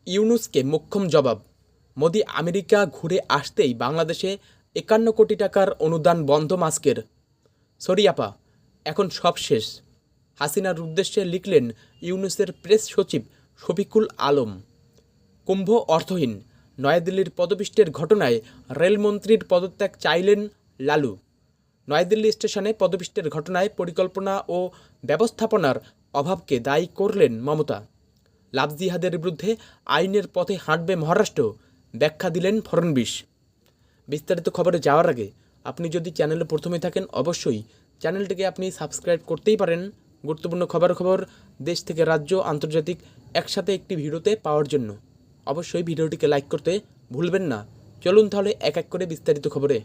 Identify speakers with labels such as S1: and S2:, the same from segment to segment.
S1: ইউনূসকে মোক্ষম জবাব। মোদি আমেরিকা ঘুরে আসতেই বাংলাদেশে ৫১ কোটি টাকার অনুদান বন্ধ মাস্কের। সরি আপা, এখন সব শেষ। হাসিনার উদ্দেশ্যে লিখলেন ইউনূসের প্রেস সচিব শফিকুল আলম। কুম্ভ অর্থহীন, নয়াদিল্লির পদপিষ্টের ঘটনায় রেলমন্ত্রীর পদত্যাগ চাইলেন লালু। নয়াদিল্লি স্টেশনে পদপিষ্টের ঘটনায় পরিকল্পনা ও ব্যবস্থাপনার অভাবকে দায়ী করলেন মমতা। লাভ জিহাদের বিরুদ্ধে আইনের পথে হাঁটবে মহারাষ্ট্র, ব্যাখ্যা দিলেন ফড়নবিস। বিস্তারিত খবরে যাওয়ার আগে আপনি যদি চ্যানেলে প্রথমে থাকেন অবশ্যই চ্যানেলটিকে আপনি সাবস্ক্রাইব করতেই পারেন গুরুত্বপূর্ণ খবর দেশ থেকে রাজ্য আন্তর্জাতিক একসাথে একটি ভিডিওতে পাওয়ার জন্য। অবশ্যই ভিডিওটিকে লাইক করতে ভুলবেন না। চলুন তাহলে এক এক করে বিস্তারিত খবরে।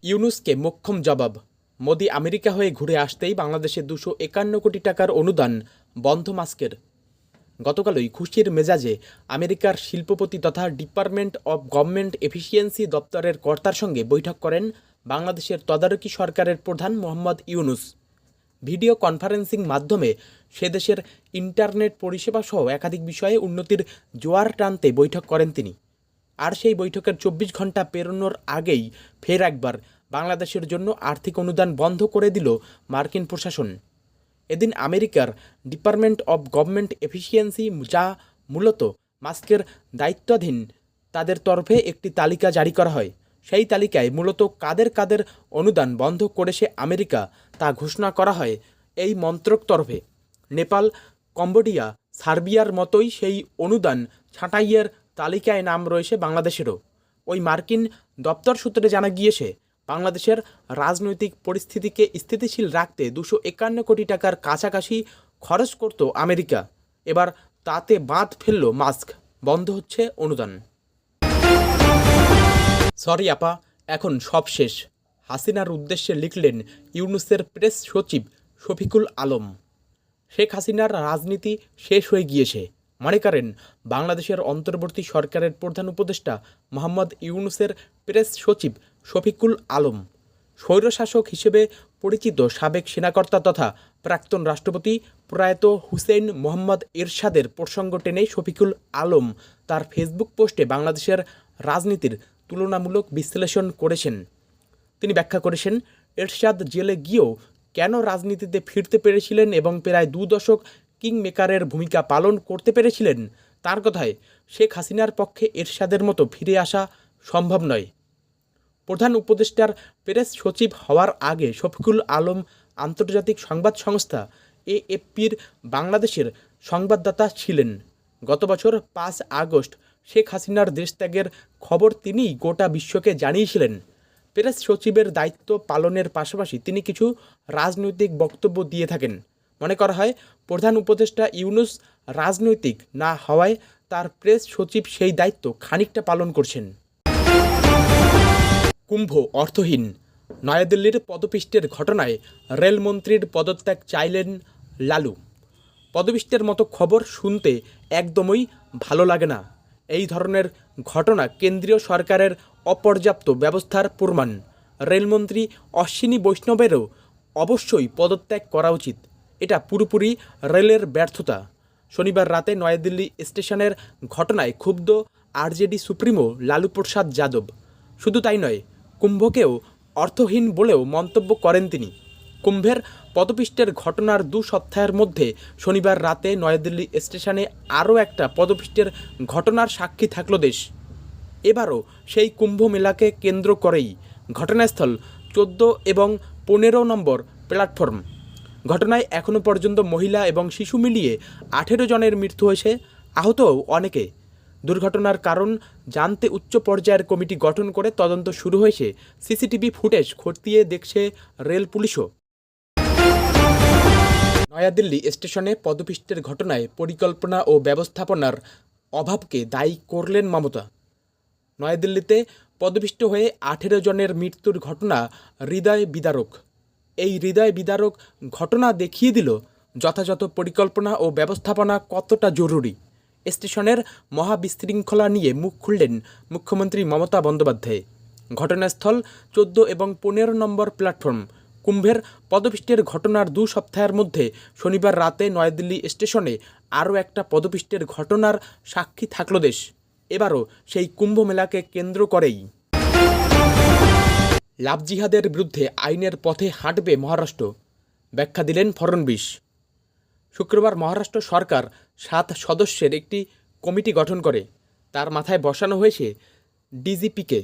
S1: ইউনূসকে মোক্ষম জবাব। মোদি আমেরিকা হয়ে ঘুরে আসতেই বাংলাদেশে ২৫১ কোটি টাকার অনুদান বন্ধ মাস্কের। গতকালই খুশির মেজাজে আমেরিকার শিল্পপতি তথা ডিপার্টমেন্ট অব গভর্নমেন্ট এফিসিয়েন্সি দপ্তরের কর্তার সঙ্গে বৈঠক করেন বাংলাদেশের তদারকি সরকারের প্রধান মোহাম্মদ ইউনূস। ভিডিও কনফারেন্সিং মাধ্যমে সে দেশের ইন্টারনেট পরিষেবা সহ একাধিক বিষয়ে উন্নতির জোয়ার টানতে বৈঠক করেন তিনি। আর সেই বৈঠকের ২৪ ঘন্টা পেরোনোর আগেই ফের একবার বাংলাদেশের জন্য আর্থিক অনুদান বন্ধ করে দিল মার্কিন প্রশাসন। এদিন আমেরিকার ডিপার্টমেন্ট অব গভর্নমেন্ট এফিসিয়েন্সি, যা মূলত মাস্কের দায়িত্বাধীন, তাদের তরফে একটি তালিকা জারি করা হয়। সেই তালিকায় মূলত কাদের কাদের অনুদান বন্ধ করেছে আমেরিকা তা ঘোষণা করা হয় এই মন্ত্রক তরফে। নেপাল, কম্বোডিয়া, সার্বিয়ার মতোই সেই অনুদান ছাঁটাইয়ের তালিকায় নাম রয়েছে বাংলাদেশেরও। ওই মার্কিন দপ্তর সূত্রে জানা গিয়েছে, বাংলাদেশের রাজনৈতিক পরিস্থিতিকে স্থিতিশীল রাখতে ২৫১ কোটি টাকার কাছাকাছি খরচ করত আমেরিকা। এবার তাতে বাদ ফেলল মাস্ক, বন্ধ হচ্ছে অনুদান। সরি আপা, এখন সব শেষ। হাসিনার উদ্দেশ্যে লিখলেন ইউনূসের প্রেস সচিব শফিকুল আলম। শেখ হাসিনার রাজনীতি শেষ হয়ে গিয়েছে মনে করেন বাংলাদেশের অন্তর্বর্তী সরকারের প্রধান উপদেষ্টা মোহাম্মদ ইউনূসের প্রেস সচিব শফিকুল আলম। স্বৈরশাসক হিসেবে পরিচিত সাবেক সেনাকর্তা তথা প্রাক্তন রাষ্ট্রপতি প্রয়াত হুসেইন মোহাম্মদ এরশাদের প্রসঙ্গ টেনে শফিকুল আলম তার ফেসবুক পোস্টে বাংলাদেশের রাজনীতির তুলনামূলক বিশ্লেষণ করেছেন। তিনি ব্যাখ্যা করেছেন, এরশাদ জেলে গিয়েও কেন রাজনীতিতে ফিরতে পেরেছিলেন এবং প্রায় ২ দশক কিং মেকারের ভূমিকা পালন করতে পেরেছিলেন। তার কথায় শেখ হাসিনার পক্ষে এরশাদের মতো ফিরে আসা সম্ভব নয়। প্রধান উপদেষ্টার প্রেস সচিব হওয়ার আগে শফিকুল আলম আন্তর্জাতিক সংবাদ সংস্থা এএফপির বাংলাদেশের সংবাদদাতা ছিলেন। গত বছর ৫ আগস্ট শেখ হাসিনার দেশত্যাগের খবর তিনি গোটা বিশ্বকে জানিয়েছিলেন। প্রেস সচিবের দায়িত্ব পালনের পাশাপাশি তিনি কিছু রাজনৈতিক বক্তব্য দিয়ে থাকেন। মনে করা হয়, প্রধান উপদেষ্টা ইউনূস রাজনৈতিক না হওয়ায় তার প্রেস সচিব সেই দায়িত্ব খানিকটা পালন করছেন। কুম্ভ অর্থহীন, নয়াদিল্লির পদপিষ্টের ঘটনায় রেলমন্ত্রীর পদত্যাগ চাইলেন লালু। পদপিষ্টের মতো খবর শুনতে একদমই ভালো লাগে না। এই ধরনের ঘটনা কেন্দ্রীয় সরকারের অপর্যাপ্ত ব্যবস্থার প্রমাণ। রেলমন্ত্রী অশ্বিনী বৈষ্ণবেরও অবশ্যই পদত্যাগ করা উচিত। এটা পুরোপুরি রেলের ব্যর্থতা। শনিবার রাতে নয়াদিল্লি স্টেশনের ঘটনায় ক্ষুব্ধ আরজেডি সুপ্রিমো লালু প্রসাদ যাদব। শুধু তাই নয়, কুম্ভকেও অর্থহীন বলেও মন্তব্য করেন তিনি। কুম্ভের পদপিষ্টের ঘটনার ২ সপ্তাহের মধ্যে শনিবার রাতে নয়াদিল্লি স্টেশনে আরও একটা পদপিষ্টের ঘটনার সাক্ষী থাকল দেশ। এবারও সেই কুম্ভ মেলাকে কেন্দ্র করেই ঘটনাস্থল ১৪ এবং ১৫ নম্বর প্ল্যাটফর্ম। ঘটনায় এখনও পর্যন্ত মহিলা এবং শিশু মিলিয়ে ১৮ জনের মৃত্যু হয়েছে, আহতও অনেকে। দুর্ঘটনার কারণ জানতে উচ্চ পর্যায়ের কমিটি গঠন করে তদন্ত শুরু হয়েছে। সিসিটিভি ফুটেজ খতিয়ে দেখছে রেল পুলিশও। নয়াদিল্লি স্টেশনে পদপিষ্টের ঘটনায় পরিকল্পনা ও ব্যবস্থাপনার অভাবকে দায়ী করলেন মমতা। নয়াদিল্লিতে পদপিষ্ট হয়ে ১৮ জনের মৃত্যুর ঘটনা হৃদয় বিদারক। এই হৃদয় বিদারক ঘটনা দেখিয়ে দিল যথাযথ পরিকল্পনা ও ব্যবস্থাপনা কতটা জরুরি। স্টেশনের মহাবিশৃঙ্খলা নিয়ে মুখ খুললেন মুখ্যমন্ত্রী মমতা বন্দ্যোপাধ্যায়। ঘটনাস্থল ১৪ এবং ১৫ নম্বর প্ল্যাটফর্ম। কুম্ভের পদপিষ্টের ঘটনার ২ সপ্তাহের মধ্যে শনিবার রাতে নয়াদিল্লি স্টেশনে আরও একটা পদপিষ্টের ঘটনার সাক্ষী থাকল দেশ। এবারও সেই কুম্ভ মেলাকে কেন্দ্র করেই লাভ জিহাদের বিরুদ্ধে আইনের পথে হাঁটবে মহারাষ্ট্র, ব্যাখ্যা দিলেন ফড়নবিস। শুক্রবার মহারাষ্ট্র সরকার 7 সদস্যের একটি কমিটি গঠন করে। তার মাথায় বসানো হয়েছে ডিজিপিকে।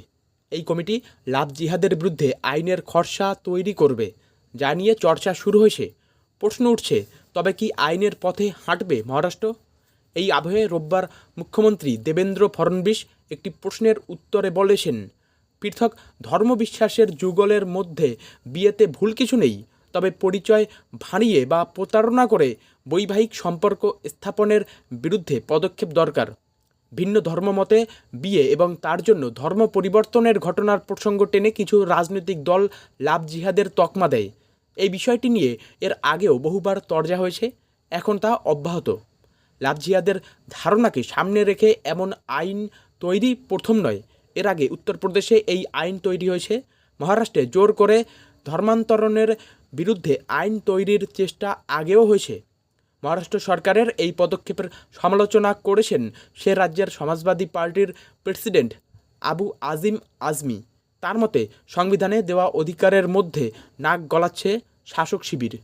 S1: এই কমিটি লাভ জিহাদের বিরুদ্ধে আইনের খসড়া তৈরি করবে, যা নিয়ে চর্চা শুরু হয়েছে। প্রশ্ন উঠছে, তবে কি আইনের পথে হাঁটবে মহারাষ্ট্র? এই আবহে রোববার মুখ্যমন্ত্রী দেবেন্দ্র ফড়নবিস একটি প্রশ্নের উত্তরে বলেছেন, পৃথক ধর্মবিশ্বাসের যুগলের মধ্যে বিয়েতে ভুল কিছু নেই, তবে পরিচয় ভাঁড়িয়ে বা প্রতারণা করে বৈবাহিক সম্পর্ক স্থাপনের বিরুদ্ধে পদক্ষেপ দরকার। ভিন্ন ধর্মমতে বিয়ে এবং তার জন্য ধর্ম পরিবর্তনের ঘটনার প্রসঙ্গ টেনে কিছু রাজনৈতিক দল লাভ জিহাদের তকমা দেয়। এই বিষয়টি নিয়ে এর আগেও বহুবার তরজা হয়েছে, এখন তা অব্যাহত। লাভ জিহাদের ধারণাকে সামনে রেখে এমন আইন তৈরি প্রথম নয়। এর আগে উত্তরপ্রদেশে এই আইন তৈরি হয়েছে। মহারাষ্ট্রে জোর করে ধর্মান্তরণের বিরুদ্ধে আইন তৈরির চেষ্টা আগেও হয়েছে। মহারাষ্ট্র সরকারের এই পদক্ষেপের সমালোচনা করেছেন সে রাজ্যের সমাজবাদী পার্টির প্রেসিডেন্ট আবু আজিম আজমি। তার মতে, সংবিধানে দেওয়া অধিকারের মধ্যে নাক গলাচ্ছে শাসক শিবির।